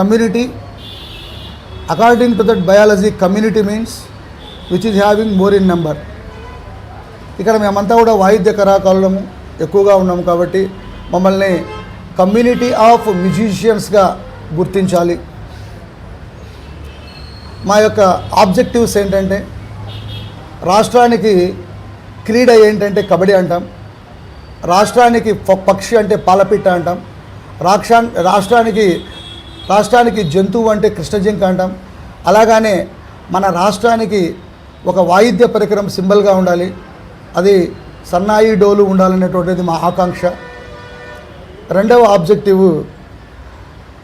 community. According to that biology, community means which is having more in number. ఇక్కడ మేమంతా కూడా వాయిద్య కళాకారులము ఎక్కువగా ఉన్నాము కాబట్టి మమ్మల్ని కమ్యూనిటీ ఆఫ్ మ్యూజిషియన్స్గా గుర్తించాలి. మా యొక్క ఆబ్జెక్టివ్స్ ఏంటంటే, రాష్ట్రానికి క్రీడ ఏంటంటే కబడ్డీ అంటాం, రాష్ట్రానికి పక్షి అంటే పాలపిట్ట అంటాం, రాష్ట్రానికి జంతువు అంటే కృష్ణజింక అంటాం. అలాగానే మన రాష్ట్రానికి ఒక వాయిద్య పరికరం సింబల్గా ఉండాలి, అది సన్నాయి డోలు ఉండాలనేటువంటిది మా ఆకాంక్ష. రెండవ ఆబ్జెక్టివ్,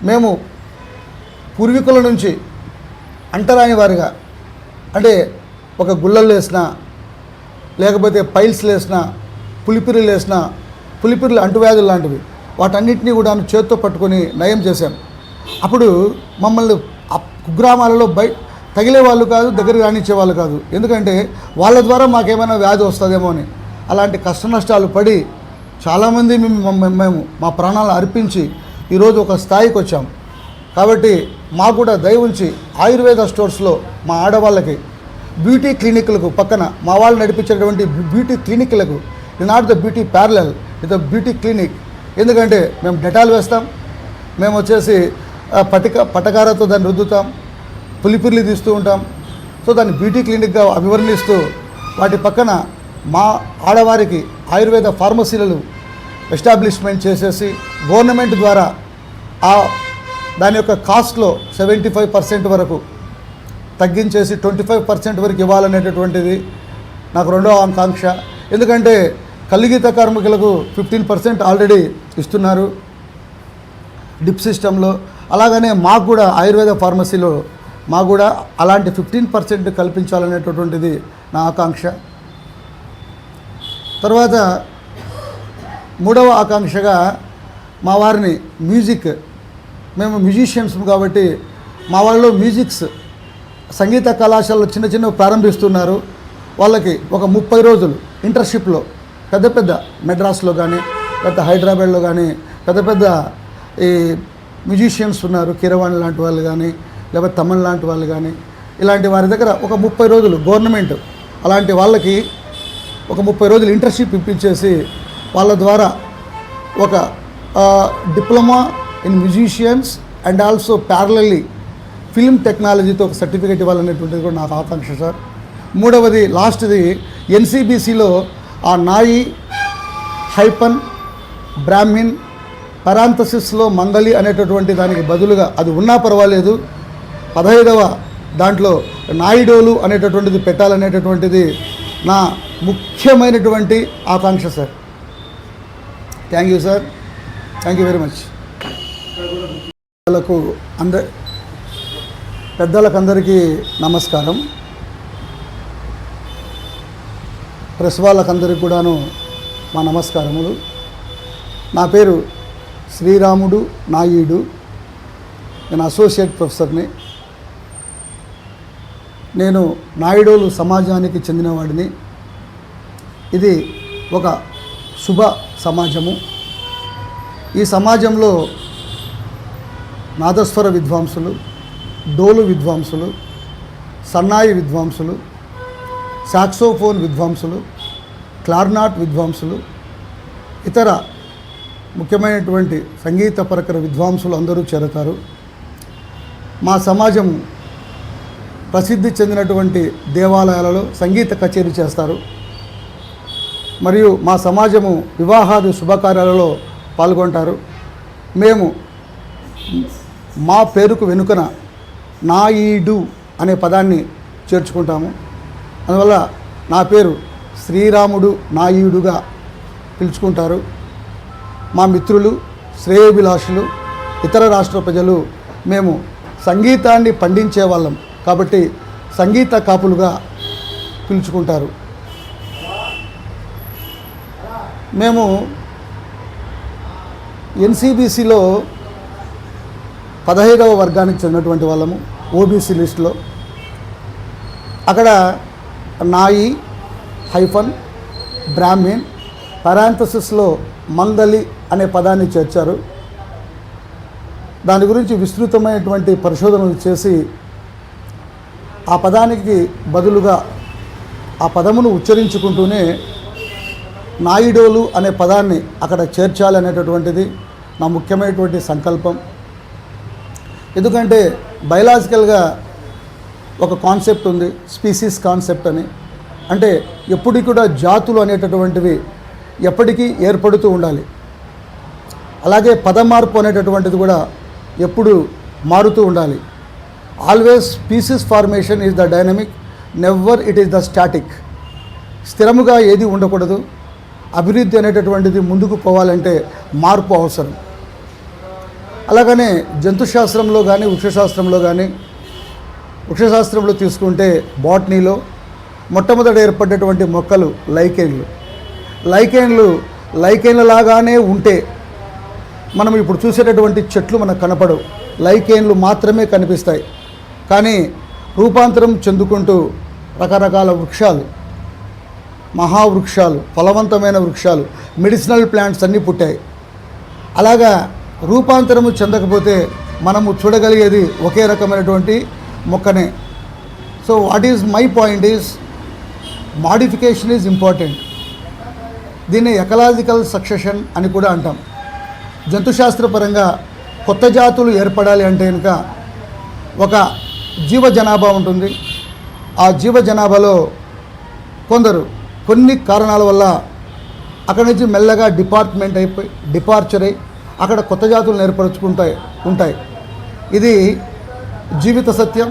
మేము పూర్వీకుల నుంచి అంటరాని వారిగా, అంటే ఒక గుళ్ళలు వేసినా లేకపోతే పైల్స్లు వేసినా పులిపిరులు వేసినా, పులిపిరులు అంటువ్యాధులు లాంటివి, వాటన్నిటినీ కూడా చేత్తో పట్టుకొని నయం చేశాం. అప్పుడు మమ్మల్ని కుగ్రామాలలో తగిలే వాళ్ళు కాదు, దగ్గరికి రానిచ్చే వాళ్ళు కాదు. ఎందుకంటే వాళ్ళ ద్వారా మాకేమైనా వ్యాధి వస్తుందేమో అని. అలాంటి కష్ట నష్టాలు పడి చాలామంది మేము మా ప్రాణాలు అర్పించి ఈరోజు ఒక స్థాయికి వచ్చాం. కాబట్టి మాకు కూడా దయ ఉంచి ఆయుర్వేద స్టోర్స్లో మా ఆడవాళ్ళకి బ్యూటీ క్లినిక్లకు పక్కన మా వాళ్ళు నడిపించేటువంటి బ్యూటీ క్లినిక్లకు, not the beauty parallel with the beauty clinic. ఎందుకంటే మేము డెటాల్ వేస్తాం, మేము వచ్చేసి పటకారతో దాన్ని రుద్దుతాం, పులిపిర్లు తీస్తూ ఉంటాం. సో దాన్ని బ్యూటీ క్లినిక్గా అభివర్ణిస్తూ వాటి పక్కన మా ఆడవారికి ఆయుర్వేద ఫార్మసీలను ఎస్టాబ్లిష్మెంట్ చేసేసి గవర్నమెంట్ ద్వారా దాని యొక్క కాస్ట్లో 75% వరకు తగ్గించేసి 25% వరకు ఇవ్వాలనేటటువంటిది నాకు రెండవ ఆకాంక్ష. ఎందుకంటే కలిగిత కార్మికులకు 15% ఆల్రెడీ ఇస్తున్నారు డిప్ సిస్టంలో. అలాగనే మాకు కూడా ఆయుర్వేద ఫార్మసీలో మాకు కూడా అలాంటి 15% కల్పించాలనేటటువంటిది నా ఆకాంక్ష. తర్వాత మూడవ ఆకాంక్షగా మా వారిని మేము మ్యూజిషియన్స్ కాబట్టి మా వాళ్ళు సంగీత కళాశాలలో చిన్న ప్రారంభిస్తున్నారు. వాళ్ళకి ఒక 30 రోజులు ఇంటర్న్షిప్లో పెద్ద మెడ్రాస్లో కానీ లేకపోతే హైదరాబాద్లో కానీ పెద్ద ఈ మ్యూజిషియన్స్ ఉన్నారు, కీరవాణి లాంటి వాళ్ళు కానీ లేకపోతే తమిళ్ లాంటి వాళ్ళు కానీ, ఇలాంటి వారి దగ్గర ఒక 30 రోజులు గవర్నమెంట్ అలాంటి వాళ్ళకి ఒక 30 రోజులు ఇంటర్న్షిప్ ఇప్పించేసి వాళ్ళ ద్వారా ఒక diploma in musicians and also parallelly film టెక్నాలజీతో ఒక సర్టిఫికేట్ ఇవ్వాలనేటువంటిది కూడా నాకు ఆకాంక్ష సార్. మూడవది లాస్ట్ది ఎన్సిబిసిలో ఆ నాయి హైపన్ బ్రాహ్మిన్ పరాంతసిస్లో మంగళి అనేటటువంటి దానికి బదులుగా అది ఉన్నా పర్వాలేదు, 15వ దాంట్లో నాయిడోలు అనేటటువంటిది పెట్టాలనేటటువంటిది నా ముఖ్యమైనటువంటి ఆకాంక్ష sir. Thank you sir, thank you very much. పెద్దలకందరికీ నమస్కారం. ప్రెస్ వాళ్ళకందరికీ కూడాను మా నమస్కారములు. నా పేరు శ్రీరాముడు నాయుడు, నేను అసోసియేట్ ప్రొఫెసర్ని. నేను నాయుడోలు సమాజానికి చెందినవాడిని. ఇది ఒక శుభ సమాజము. ఈ సమాజంలో నాదస్వర విద్వాంసులు, డోలు విద్వాంసులు, సన్నాయి విద్వాంసులు, సాక్సోఫోన్ విద్వాంసులు, క్లార్నాట్ విద్వాంసులు, ఇతర ముఖ్యమైనటువంటి సంగీత పరికర విద్వాంసులు అందరూ చేరతారు. మా సమాజం ప్రసిద్ధి చెందినటువంటి దేవాలయాలలో సంగీత కచేరీ చేస్తారు. మరియు మా సమాజము వివాహాది శుభకార్యాలలో పాల్గొంటారు. మేము మా పేరుకు వెనుకన నాయుడు అనే పదాన్ని చేర్చుకుంటాము. అందువల్ల నా పేరు శ్రీరాముడు నాయుడుగా పిలుచుకుంటారు. మా మిత్రులు, శ్రేయోభిలాషులు, ఇతర రాష్ట్ర ప్రజలు మేము సంగీతాన్ని పండించే వాళ్ళం కాబట్టి సంగీత కాపులుగా పిలుచుకుంటారు. మేము ఎన్సిబిసిలో 15వ వర్గానికి చెందినటువంటి వాళ్ళము, ఓబీసీ లిస్టులో. అక్కడ నాయి హైఫన్ బ్రాహ్మిన్ పారాంథసిస్లో మంగలి అనే పదాన్ని చేర్చారు. దాని గురించి విస్తృతమైనటువంటి పరిశోధనలు చేసి ఆ పదానికి బదులుగా ఆ పదమును ఉచ్చరించుకుంటూనే నాయుడోలు అనే పదాన్ని అక్కడ చేర్చాలనేటటువంటిది నా ముఖ్యమైనటువంటి సంకల్పం. ఎందుకంటే బయలాజికల్గా ఒక కాన్సెప్ట్ ఉంది, స్పీసీస్ కాన్సెప్ట్ అని. అంటే ఎప్పటికీ కూడా జాతులు అనేటటువంటివి ఎప్పటికీ ఏర్పడుతూ ఉండాలి. అలాగే పదమార్పు అనేటటువంటిది కూడా ఎప్పుడు మారుతూ ఉండాలి. Always species formation is the dynamic, never it is the static. స్థిరముగా ఏది ఉండకూడదు. అభివృద్ధి అనేటటువంటిది ముందుకు పోవాలంటే మార్పు అవసరం. అలాగనే జంతుశాస్త్రంలో కానీ వృక్షశాస్త్రంలో తీసుకుంటే బాటనీలో మొట్టమొదట ఏర్పడ్డటువంటి మొక్కలు లైకెన్ల లాగానే ఉంటే మనం ఇప్పుడు చూసేటటువంటి చెట్లు మనకు కనపడవు, లైకెన్లు మాత్రమే కనిపిస్తాయి. కానీ రూపాంతరం చెందుకుంటూ రకరకాల వృక్షాలు, మహావృక్షాలు, ఫలవంతమైన వృక్షాలు, మెడిసినల్ ప్లాంట్స్ అన్నీ పుట్టాయి. అలాగా రూపాంతరము చెందకపోతే మనము చూడగలిగేది ఒకే రకమైనటువంటి మొక్కనే. So what is my point is modification is important. దీన్ని ఎకలాజికల్ సక్సెషన్ అని కూడా అంటాం. జంతుశాస్త్రపరంగా కొత్త జాతులు ఏర్పడాలి అంటే కనుక ఒక జీవ జనాభా ఉంటుంది. ఆ జీవ జనాభాలో కొన్ని కారణాల వల్ల అక్కడి నుంచి మెల్లగా డిపార్చర్ అయి అక్కడ కొత్త జాతులను ఉంటాయి. ఇది జీవిత సత్యం.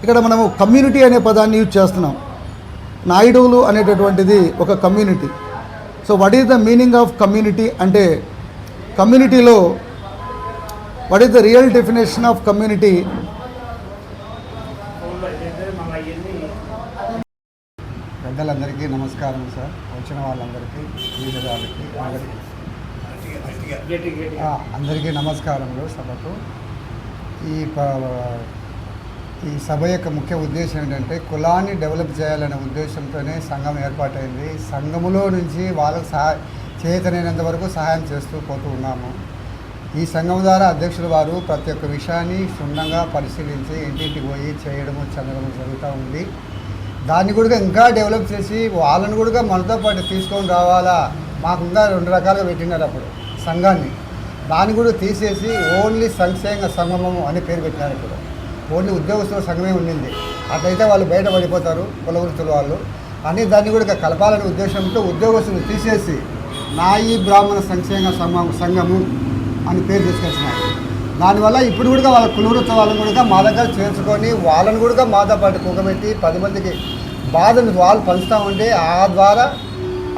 ఇక్కడ మనము కమ్యూనిటీ అనే పదాన్ని యూజ్ చేస్తున్నాం. నాయుడులు అనేటటువంటిది ఒక community. So what is the meaning of community అంటే, కమ్యూనిటీలో what is the real definition of community? పెద్దలందరికీ నమస్కారం సార్. వచ్చిన వాళ్ళందరికీ, అందరికీ నమస్కారములు. సభకు ఈ సభ యొక్క ముఖ్య ఉద్దేశం ఏంటంటే, కులాన్ని డెవలప్ చేయాలనే ఉద్దేశంతోనే సంఘం ఏర్పాటైంది. సంఘములో నుంచి వాళ్ళకు చేతనైనంత వరకు సహాయం చేస్తూ పోతూ ఉన్నాము. ఈ సంఘం ద్వారా అధ్యక్షుల వారు ప్రతి ఒక్క విషయాన్ని క్షుణ్ణంగా పరిశీలించి ఇంటింటికి పోయి చేయడము చెందడము జరుగుతూ ఉంది. దాన్ని కూడా ఇంకా డెవలప్ చేసి వాళ్ళని కూడా మనతో పాటు తీసుకొని రావాలా. మాకు ఇంకా 2 రకాలుగా పెట్టినారు అప్పుడు సంఘాన్ని. దాన్ని కూడా తీసేసి ఓన్లీ సంక్షేమ సంగమము అని పేరు పెట్టినారు. ఇప్పుడు ఓన్లీ ఉద్యోగస్తుల సంఘమే ఉండింది. అట్లయితే వాళ్ళు బయట పడిపోతారు కుల వృత్తుల వాళ్ళు అని. దాన్ని కూడా కలపాలనే ఉద్దేశంతో ఉద్యోగస్తులు తీసేసి నాయి బ్రాహ్మణ సంక్షేమ సంఘము అని పేరు తీసుకొచ్చినారు. దానివల్ల ఇప్పుడు కూడా వాళ్ళ కులవృత్తి వాళ్ళని కూడా మా దగ్గర చేర్చుకొని వాళ్ళని కూడా మాతో పాటు కూకబెట్టి 10 మందికి బాధను వాళ్ళు పంచుతూ ఉంటే ఆ ద్వారా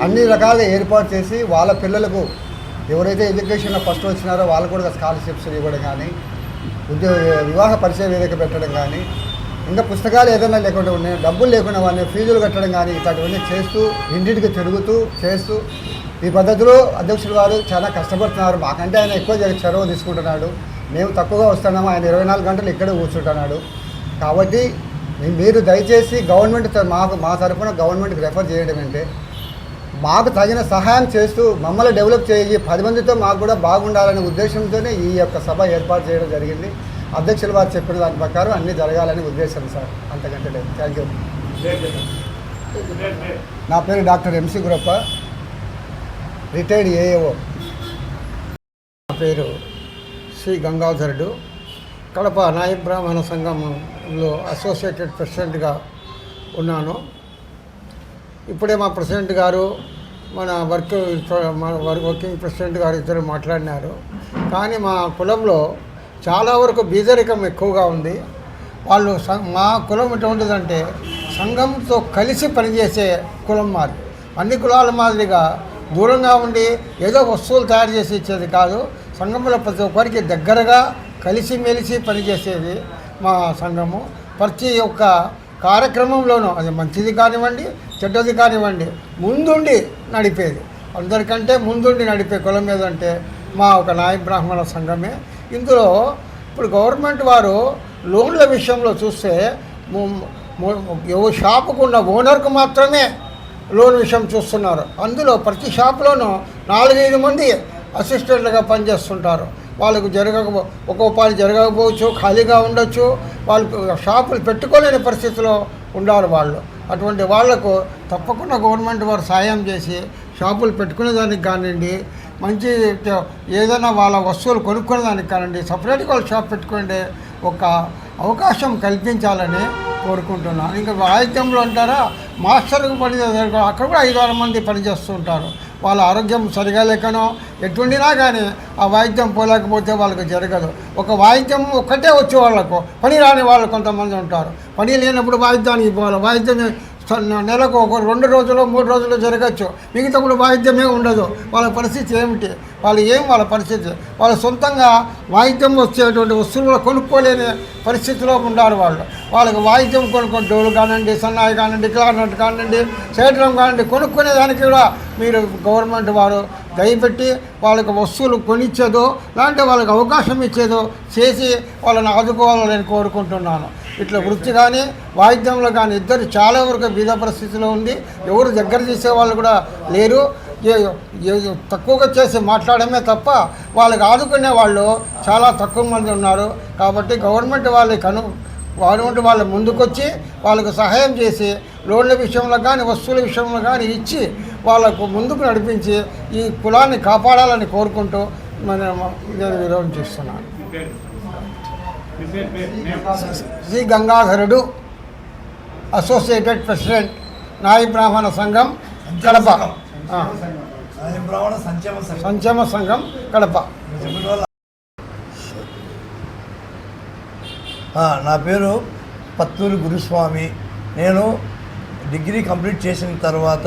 అన్ని రకాలుగా ఏర్పాటు చేసి వాళ్ళ పిల్లలకు ఎవరైతే ఎడ్యుకేషన్లో ఫస్ట్ వచ్చినారో వాళ్ళకు కూడా స్కాలర్షిప్స్ ఇవ్వడం కానీ, వివాహ పరిచయ వేదిక పెట్టడం కానీ, ఇంకా పుస్తకాలు ఏదైనా లేకుండా ఉన్నాయి, డబ్బులు లేకుండా వాళ్ళని ఫీజులు కట్టడం కానీ ఇట్లాంటివన్నీ చేస్తూ ఇంటింటికి తిరుగుతూ చేస్తూ ఈ పద్ధతిలో అధ్యక్షులు వారు చాలా కష్టపడుతున్నారు. మాకంటే ఆయన ఎక్కువ చొరవ తీసుకుంటున్నాడు. మేము తక్కువగా వస్తున్నాము, ఆయన 24 గంటలు ఇక్కడే కూర్చుంటున్నాడు. కాబట్టి మీరు దయచేసి గవర్నమెంట్ మా తరఫున గవర్నమెంట్కి రెఫర్ చేయడం అంటే, మాకు తగిన సహాయం చేస్తూ మమ్మల్ని డెవలప్ చేయి 10 మందితో మాకు కూడా బాగుండాలనే ఉద్దేశంతోనే ఈ యొక్క సభ ఏర్పాటు చేయడం జరిగింది. అధ్యక్షులు వారు చెప్పిన దాని ప్రకారం అన్నీ జరగాలనే ఉద్దేశం సార్, అంతకంటే లేదు. Thank you. నా పేరు doctor MC Gurappa, retired AAO. నా పేరు శ్రీ గంగాధరుడు. కడప నాయ బ్రాహ్మణ సంఘంలో అసోసియేటెడ్ ప్రెసిడెంట్గా ఉన్నాను. ఇప్పుడే మా ప్రెసిడెంట్ గారు మన వర్కింగ్ ప్రెసిడెంట్ గారు ఇద్దరు మాట్లాడినారు. కానీ మా కులంలో చాలా వరకు బీదరికం ఎక్కువగా ఉంది. వాళ్ళు మా కులం ఎటువంటిదంటే సంఘంతో కలిసి పనిచేసే కులం మాది. అన్ని కులాల మాదిరిగా దూరంగా ఉండి ఏదో వస్తువులు తయారు చేసి ఇచ్చేది కాదు. సంఘంలో ప్రతి ఒక్కరికి దగ్గరగా కలిసిమెలిసి పనిచేసేది మా సంఘము. ప్రతి ఒక్క కార్యక్రమంలోనూ అది మంచిది కానివ్వండి చెడ్డది కానివ్వండి ముందుండి నడిపేది. అందరికంటే ముందుండి నడిపే కులం ఏదంటే మా ఒక నాయ బ్రాహ్మణ సంఘమే. ఇందులో ఇప్పుడు గవర్నమెంట్ వారు లోన్ల విషయంలో చూస్తే షాపుకున్న ఓనర్కు మాత్రమే లోన్ విషయం చూస్తున్నారు. అందులో ప్రతి షాపులోనూ 4-5 మంది అసిస్టెంట్లుగా పనిచేస్తుంటారు. వాళ్ళకు ఒక ఉపాధి జరగకపోవచ్చు, ఖాళీగా ఉండొచ్చు, వాళ్ళు షాపులు పెట్టుకోలేని పరిస్థితిలో ఉండాలి వాళ్ళు. అటువంటి వాళ్లకు తప్పకుండా గవర్నమెంట్ వారు సాయం చేసి షాపులు పెట్టుకునేదానికి కానివ్వండి, మంచి ఏదైనా వాళ్ళ వస్తువులు కొనుక్కునేదానికి కానివ్వండి, సపరేట్గా వాళ్ళు షాప్ పెట్టుకునే ఒక అవకాశం కల్పించాలని కోరుకుంటున్నాను. ఇంకా వాయిద్యంలో అంటారా, మాస్టర్కి పని అక్కడ కూడా 5-6 మంది పనిచేస్తూ ఉంటారు. వాళ్ళ ఆరోగ్యం సరిగా లేకనో ఎటువంటినా కానీ ఆ వాయిద్యం పోలేకపోతే వాళ్ళకి జరగదు. ఒక వాయిద్యం ఒక్కటే వచ్చే వాళ్ళకు, పని రాని వాళ్ళు కొంతమంది ఉంటారు. పని లేనప్పుడు వాయిద్యానికి పోవాలి. వాయిద్యం నెలకు ఒక 2 రోజులు 3 రోజులు జరగచ్చు, మిగతాప్పుడు వాయిద్యమే ఉండదు. వాళ్ళ పరిస్థితి ఏమిటి? వాళ్ళ పరిస్థితి వాళ్ళ సొంతంగా వాయిద్యం వచ్చేటువంటి వస్తువులు కొనుక్కోలేని పరిస్థితిలో ఉంటారు వాళ్ళకి వాయిద్యం కొనుక్కొని డోలు కానివ్వండి, సన్నాయి కానివ్వండి, క్లారినెట్ కానివ్వండి, సైడ్రం కానివ్వండి కొనుక్కునేదానికి కూడా మీరు గవర్నమెంట్ వారు దయపెట్టి వాళ్ళకి వస్తువులు కొనిచ్చేదో లాంటి వాళ్ళకి అవకాశం ఇచ్చేదో చేసి వాళ్ళని ఆదుకోవాలని కోరుకుంటున్నాను. ఇట్లా వృత్తి కానీ వాయిద్యంలో కానీ ఇద్దరు చాలా వరకు బీద పరిస్థితిలో ఉంది. ఎవరు దగ్గర చేసేవాళ్ళు కూడా లేరు. తక్కువగా చేసి మాట్లాడమే తప్ప వాళ్ళకి ఆదుకునే వాళ్ళు చాలా తక్కువ మంది ఉన్నారు. కాబట్టి గవర్నమెంట్ వాళ్ళు ముందుకొచ్చి వాళ్ళకు సహాయం చేసి లోన్ల విషయంలో కానీ వస్తువుల విషయంలో కానీ ఇచ్చి వాళ్ళకు ముందుకు నడిపించి ఈ కులాన్ని కాపాడాలని కోరుకుంటూ నేను విరోధం చేస్తున్నాను. శ్రీ గంగాధరుడు, అసోసియేటెడ్ ప్రెసిడెంట్, నాయి బ్రాహ్మణ సంఘం కడప, సంక్షేమ సంఘం కడప. నా పేరు పత్తూరి గురుస్వామి. నేను డిగ్రీ కంప్లీట్ చేసిన తర్వాత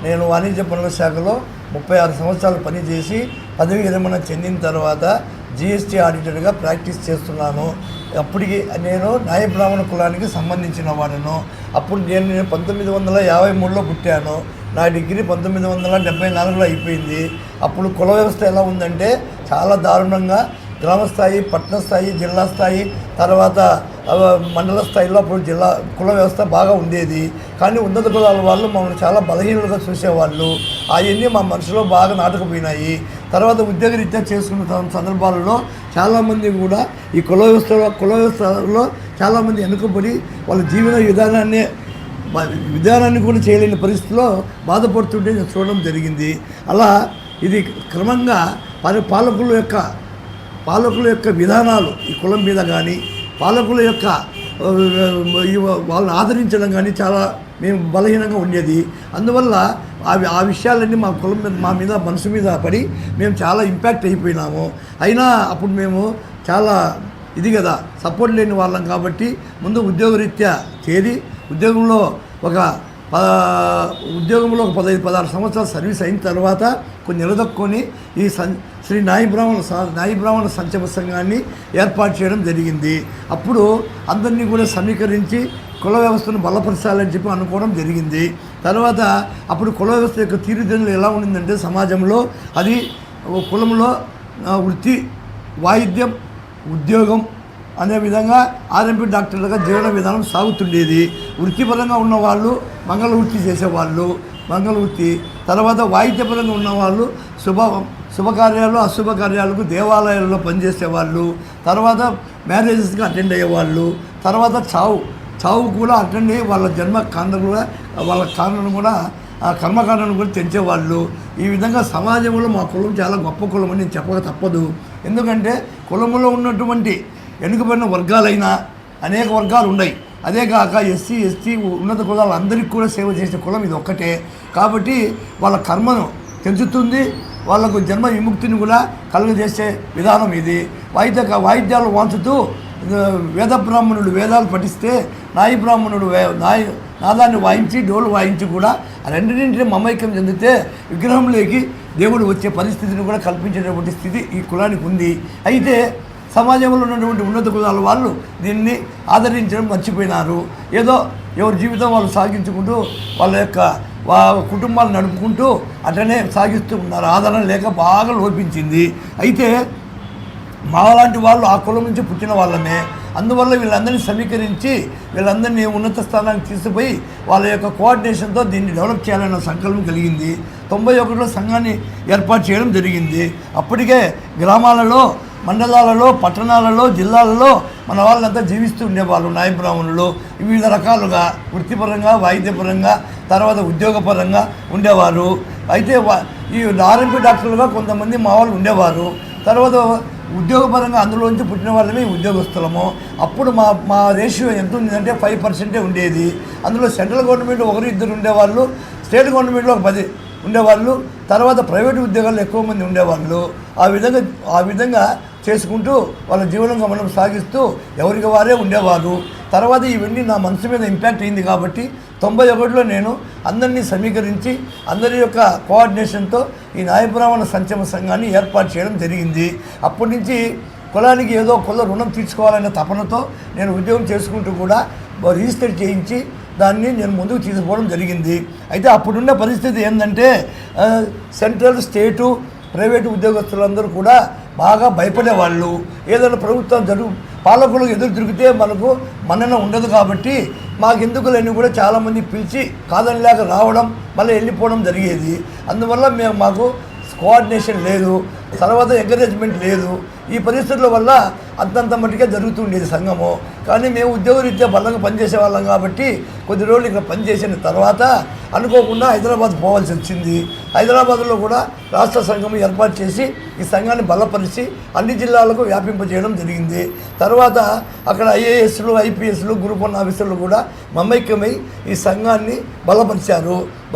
నేను వాణిజ్య పనుల శాఖలో 36 సంవత్సరాలు పనిచేసి పదవి విరమణ చెందిన తర్వాత జిఎస్టీ ఆడిటర్గా ప్రాక్టీస్ చేస్తున్నాను. అప్పటికి నేను నాయ బ్రాహ్మణ కులానికి సంబంధించిన వాడను. అప్పుడు నేను 1953లో పుట్టాను. నా డిగ్రీ 1974లో అయిపోయింది. అప్పుడు కుల వ్యవస్థ ఎలా ఉందంటే చాలా దారుణంగా గ్రామ స్థాయి, పట్టణ స్థాయి, జిల్లా స్థాయి, తర్వాత మండల స్థాయిలో అప్పుడు కుల వ్యవస్థ బాగా ఉండేది. కానీ ఉన్నత కులాల వాళ్ళు మమ్మల్ని చాలా బలహీనులుగా చూసేవాళ్ళు. అవన్నీ మా మనసులో బాగా నాటుకుపోయినాయి. తర్వాత ఉద్యోగరీత్యా చేసుకున్న సందర్భాలలో చాలామంది కూడా ఈ కుల వ్యవస్థలో చాలామంది వెనుకబడి వాళ్ళ జీవన విధానాన్ని కూడా చేయలేని పరిస్థితిలో బాధపడుతుంటే నేను చూడడం జరిగింది. అలా ఇది క్రమంగా పాలకుల యొక్క విధానాలు ఈ కులం మీద కానీ పాలకుల యొక్క వాళ్ళని ఆదరించడం కానీ చాలా మేము బలహీనంగా ఉండేది. అందువల్ల ఆ విషయాలన్నీ మా మీద మనసు మీద పడి మేము చాలా ఇంపాక్ట్ అయిపోయినాము. అయినా అప్పుడు మేము చాలా సపోర్ట్ లేని వాళ్ళం కాబట్టి ముందు ఉద్యోగరీత్యా చేరి ఉద్యోగంలో ఒక 15-16 సంవత్సరాలు సర్వీస్ అయిన తర్వాత కొన్ని నిలదొక్కుని ఈ శ్రీ నాయి బ్రాహ్మణ సంక్షేమ సంఘాన్ని ఏర్పాటు చేయడం జరిగింది. అప్పుడు అందరినీ కూడా సమీకరించి కుల వ్యవస్థను బలపరచాలని చెప్పి అనుకోవడం జరిగింది. తర్వాత అప్పుడు కుల వ్యవస్థ యొక్క తీరుదెన్నులు ఎలా ఉండిందంటే సమాజంలో అది కులంలో వృత్తి, వాయిద్యం, ఉద్యోగం అనే విధంగా ఆర్ఎంపీ డాక్టర్లుగా జీవన విధానం సాగుతుండేది. వృత్తిపరంగా ఉన్నవాళ్ళు మంగళవృత్తి చేసేవాళ్ళు, మంగళవృత్తి. తర్వాత వాయిద్యపరంగా ఉన్నవాళ్ళు శుభకార్యాలు, అశుభకార్యాలకు దేవాలయాల్లో పనిచేసేవాళ్ళు. తర్వాత మ్యారేజెస్కి అటెండ్ అయ్యేవాళ్ళు. తర్వాత చావు కూడా అటెండ్ అయ్యి వాళ్ళ కర్మకాండను కూడా తెంచేవాళ్ళు. ఈ విధంగా సమాజంలో మా కులం చాలా గొప్ప కులం అని నేను చెప్పక తప్పదు. ఎందుకంటే కులంలో ఉన్నటువంటి వెనుకబడిన వర్గాలైనా అనేక వర్గాలు ఉన్నాయి. అదే కాక ఎస్సీ, ఎస్టీ, ఉన్నత కులాలు అందరికీ కూడా సేవ చేసే కులం ఇది ఒక్కటే. కాబట్టి వాళ్ళ కర్మను పెంచుతుంది, వాళ్ళకు జన్మ విముక్తిని కూడా కలుగజేసే విధానం ఇది. వాయిద్యాలు వాంచుతూ వేద బ్రాహ్మణుడు వేదాలు పఠిస్తే నాయి బ్రాహ్మణుడు నాదాన్ని వాయించి డోలు వాయించి కూడా రెండింటిని మమైక్యం చెందితే విగ్రహంలోకి దేవుడు వచ్చే పరిస్థితిని కూడా కల్పించేటటువంటి స్థితి ఈ కులానికి ఉంది. అయితే సమాజంలో ఉన్నటువంటి ఉన్నత కులాల వాళ్ళు దీన్ని ఆదరించడం మర్చిపోయినారు. ఏదో ఎవరి జీవితం వాళ్ళు సాగించుకుంటూ వాళ్ళ యొక్క కుటుంబాలు నడుపుకుంటూ అట్లనే సాగిస్తూ ఉన్నారు. ఆదరణ లేక బాగా లోపించింది. అయితే మాలాంటి వాళ్ళు ఆ కులం నుంచి పుట్టిన వాళ్ళమే. అందువల్ల వీళ్ళందరినీ సమీకరించి వీళ్ళందరినీ ఉన్నత స్థానానికి తీసుకుపోయి వాళ్ళ యొక్క కోఆర్డినేషన్తో దీన్ని డెవలప్ చేయాలన్న సంకల్పం కలిగింది. 91లో సంఘాన్ని ఏర్పాటు చేయడం జరిగింది. అప్పటికే గ్రామాలలో మండలాలలో, పట్టణాలలో, జిల్లాలలో మన వాళ్ళంతా జీవిస్తూ ఉండేవాళ్ళు. నాయ బ్రాహ్మణులు వివిధ రకాలుగా వృత్తిపరంగా, వాయిద్యపరంగా, తర్వాత ఉద్యోగపరంగా ఉండేవారు. అయితే ఈ ఆర్ఎంపీ డాక్టర్లుగా కొంతమంది మా వాళ్ళు ఉండేవారు. తర్వాత ఉద్యోగపరంగా అందులోంచి పుట్టిన వాళ్ళమే ఉద్యోగస్తులము. అప్పుడు మా రేషియో ఎంత ఉందంటే 5% ఉండేది. అందులో సెంట్రల్ గవర్నమెంట్ 1-2 ఉండేవాళ్ళు, స్టేట్ గవర్నమెంట్లో 10 ఉండేవాళ్ళు, తర్వాత ప్రైవేట్ ఉద్యోగాల్లో ఎక్కువ మంది ఉండేవాళ్ళు. ఆ విధంగా చేసుకుంటూ వాళ్ళ జీవనం గమనం సాగిస్తూ ఎవరికి వారే ఉండేవారు. తర్వాత ఇవన్నీ నా మనసు మీద ఇంపాక్ట్ అయింది కాబట్టి 91లో నేను అందరినీ సమీకరించి అందరి యొక్క కోఆర్డినేషన్తో ఈ నాయ బ్రాహ్మణ సంక్షేమ సంఘాన్ని ఏర్పాటు చేయడం జరిగింది. అప్పటి నుంచి కులానికి ఏదో కుల రుణం తీర్చుకోవాలనే తపనతో నేను ఉద్యోగం చేసుకుంటూ కూడా రిజిస్టర్ చేయించి దాన్ని నేను ముందుకు తీసుకుపోవడం జరిగింది. అయితే అప్పుడున్న పరిస్థితి ఏంటంటే సెంట్రల్, స్టేటు, ప్రైవేటు ఉద్యోగస్తులందరూ కూడా బాగా భయపడేవాళ్ళు. ఏదైనా ప్రభుత్వం పాలకులకు ఎదురు తిరిగితే మనకు మన్నన ఉండదు కాబట్టి మాకెందుకులని కూడా చాలామంది పిలిచి కాదనిలేక రావడం, మళ్ళీ వెళ్ళిపోవడం జరిగేది. అందువల్ల మాకు కోఆర్డినేషన్ లేదు, తర్వాత ఎంకరేజ్మెంట్ లేదు. ఈ పరిస్థితుల వల్ల అంతంత మట్టుకే జరుగుతుండేది సంఘము. కానీ మేము ఉద్యోగరీత్యా బలంగా పనిచేసే వాళ్ళం కాబట్టి కొద్ది రోజులు ఇక్కడ పనిచేసిన తర్వాత అనుకోకుండా హైదరాబాద్ పోవాల్సి వచ్చింది. హైదరాబాద్లో కూడా రాష్ట్ర సంఘం ఏర్పాటు చేసి ఈ సంఘాన్ని బలపరిచి అన్ని జిల్లాలకు వ్యాపింపజేయడం జరిగింది. తర్వాత అక్కడ ఐఏఎస్లు, ఐపీఎస్లు, గ్రూప్ 1 ఆఫీసర్లు కూడా మమైక్యమై ఈ సంఘాన్ని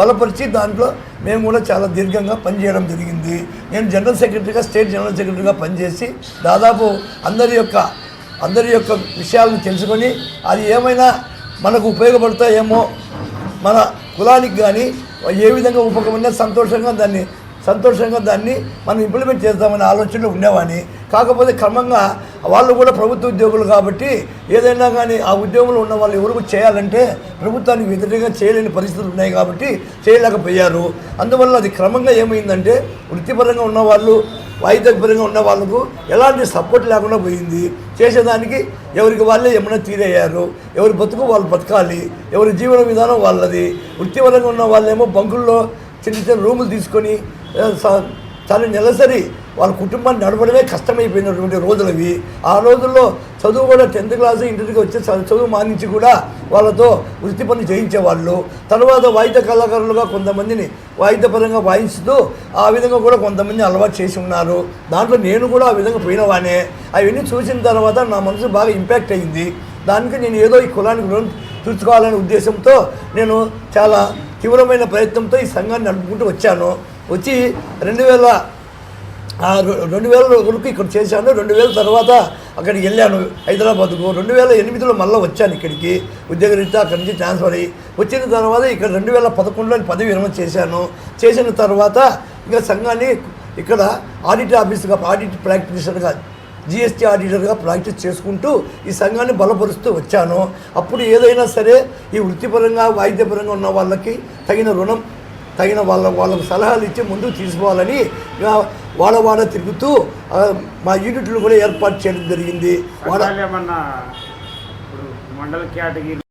బలపరిచి దాంట్లో మేము కూడా చాలా దీర్ఘంగా పనిచేయడం జరిగింది. నేను జనరల్ సెక్రటరీగా, స్టేట్ జనరల్ సెక్రటరీగా పనిచేసి దాదాపు అందరి యొక్క విషయాలను తెలుసుకొని అది ఏమైనా మనకు ఉపయోగపడతాయేమో, మన కులానికి కానీ ఏ విధంగా ఉపయోగమైనా సంతోషంగా దాన్ని మనం ఇంప్లిమెంట్ చేద్దామనే ఆలోచనలో ఉండేవాడిని. కాకపోతే క్రమంగా వాళ్ళు కూడా ప్రభుత్వ ఉద్యోగులు కాబట్టి ఏదైనా కానీ ఆ ఉద్యోగంలో ఉన్న వాళ్ళు ఎవరికి చేయాలంటే ప్రభుత్వానికి వ్యతిరేకంగా చేయలేని పరిస్థితులు ఉన్నాయి కాబట్టి చేయలేకపోయారు. అందువల్ల అది క్రమంగా ఏమైందంటే వృత్తిపరంగా ఉన్నవాళ్ళు, వాయిద్యపరంగా ఉన్న వాళ్ళకు ఎలాంటి సపోర్ట్ లేకుండా పోయింది. చేసేదానికి ఎవరికి వాళ్ళే ఏమైనా తీరయ్యారు. ఎవరి బతుకు వాళ్ళు బతకాలి, ఎవరి జీవన విధానం వాళ్ళది. వృత్తిపరంగా ఉన్న వాళ్ళేమో బంకుల్లో చిన్న రూములు తీసుకొని చాలా నెలసరి వాళ్ళ కుటుంబాన్ని నడపడమే కష్టమైపోయినటువంటి రోజులవి. ఆ రోజుల్లో చదువు కూడా 10th క్లాసు, ఇంటర్కి వచ్చే చదువు మానించి కూడా వాళ్ళతో వృత్తి పని చేయించేవాళ్ళు. తర్వాత వాయిద్య కళాకారులుగా కొంతమందిని వాయిద్యపరంగా వాయిస్తూ ఆ విధంగా కూడా కొంతమంది అలవాటు చేసి ఉన్నారు. దాంట్లో నేను కూడా ఆ విధంగా పోయినవానే. అవన్నీ చూసిన తర్వాత నా మనసు బాగా ఇంపాక్ట్ అయింది. దానికి నేను ఏదో ఈ కులానికి రుణం తీర్చుకోవాలనే ఉద్దేశంతో నేను చాలా తీవ్రమైన ప్రయత్నంతో ఈ సంఘాన్ని నడుపుకుంటూ వచ్చాను. వచ్చి 2000 వరకు ఇక్కడ చేశాను. 2000 తర్వాత అక్కడికి వెళ్ళాను హైదరాబాద్కు. 2008లో మళ్ళీ వచ్చాను ఇక్కడికి ఉద్యోగరీత్యా. అక్కడి నుంచి ట్రాన్స్ఫర్ అయ్యి వచ్చిన తర్వాత ఇక్కడ 2011లో పదవి విరమణ చేశాను. చేసిన తర్వాత ఇంకా సంఘాన్ని ఇక్కడ ఆడిట్ ప్రాక్టీషనర్గా, GST ఆడిటర్గా ప్రాక్టీస్ చేసుకుంటూ ఈ సంఘాన్ని బలపరుస్తూ వచ్చాను. అప్పుడు ఏదైనా సరే ఈ వృత్తిపరంగా, వాయిద్యపరంగా ఉన్న వాళ్ళకి తగిన రుణం, తగిన వాళ్ళకు సలహాలు ఇచ్చి ముందుకు తీసుకోవాలని వాడ తిరుగుతూ మా యూనిట్లు కూడా ఏర్పాటు చేయడం జరిగింది. మండల కేటగిరీ